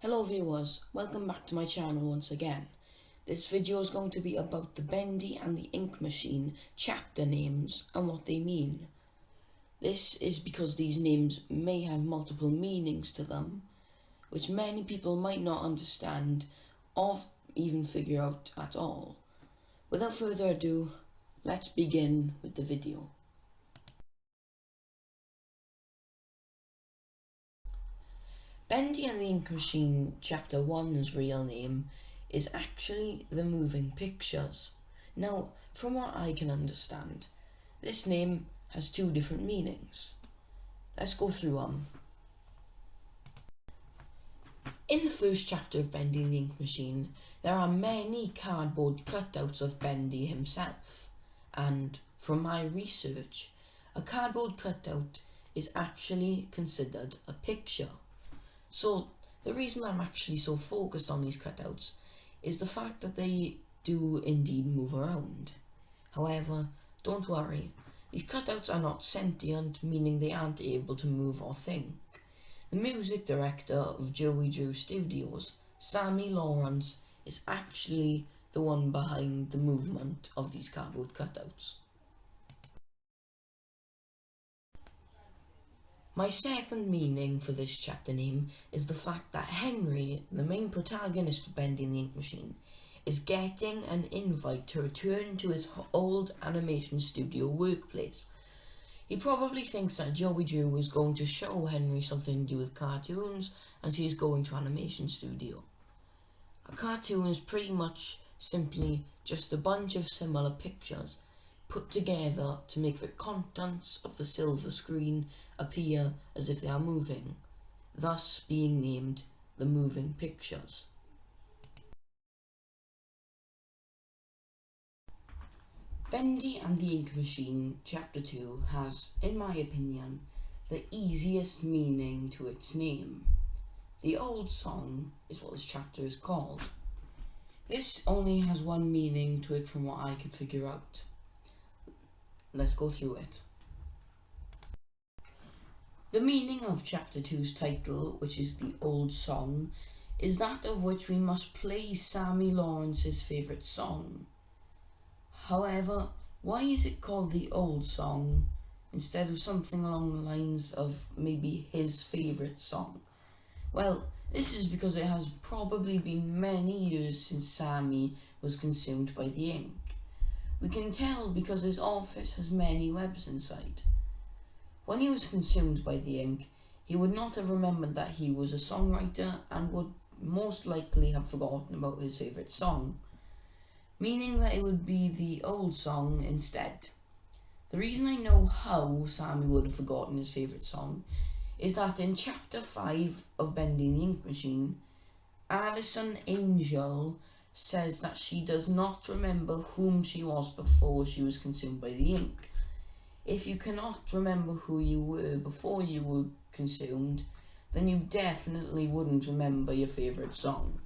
Hello viewers, welcome back to my channel once again. This video is going to be about the Bendy and the Ink Machine chapter names and what they mean. This is because these names may have multiple meanings to them, which many people might not understand or even figure out at all. Without further ado, let's begin with the video. Bendy and the Ink Machine Chapter 1's real name is actually The Moving Pictures. Now, from what I can understand, this name has two different meanings. Let's go through them. In the first chapter of Bendy and the Ink Machine, there are many cardboard cutouts of Bendy himself, and from my research, a cardboard cutout is actually considered a picture. So the reason I'm actually so focused on these cutouts is the fact that they do indeed move around. However, don't worry, these cutouts are not sentient, meaning they aren't able to move or think. The music director of Joey Drew Studios, Sammy Lawrence, is actually the one behind the movement of these cardboard cutouts. My second meaning for this chapter name is the fact that Henry, the main protagonist of Bendy and the Ink Machine, is getting an invite to return to his old animation studio workplace. He probably thinks that Joey Drew is going to show Henry something to do with cartoons as he is going to animation studio. A cartoon is pretty much simply just a bunch of similar pictures put together to make the contents of the silver screen appear as if they are moving, thus being named the moving pictures. Bendy and the Ink Machine Chapter 2 has, in my opinion, the easiest meaning to its name. The Old Song is what this chapter is called. This only has one meaning to it from what I could figure out. Let's go through it. The meaning of Chapter 2's title, which is The Old Song, is that of which we must play Sammy Lawrence's favourite song. However, why is it called The Old Song instead of something along the lines of maybe his favourite song? Well, this is because it has probably been many years since Sammy was consumed by the ink. We can tell because his office has many webs inside. When he was consumed by the ink, he would not have remembered that he was a songwriter and would most likely have forgotten about his favourite song, meaning that it would be the old song instead. The reason I know how Sammy would have forgotten his favourite song is that in Chapter 5 of Bendy and the Ink Machine, Alison Angel says that she does not remember whom she was before she was consumed by the ink. If you cannot remember who you were before you were consumed, then you definitely wouldn't remember your favourite song.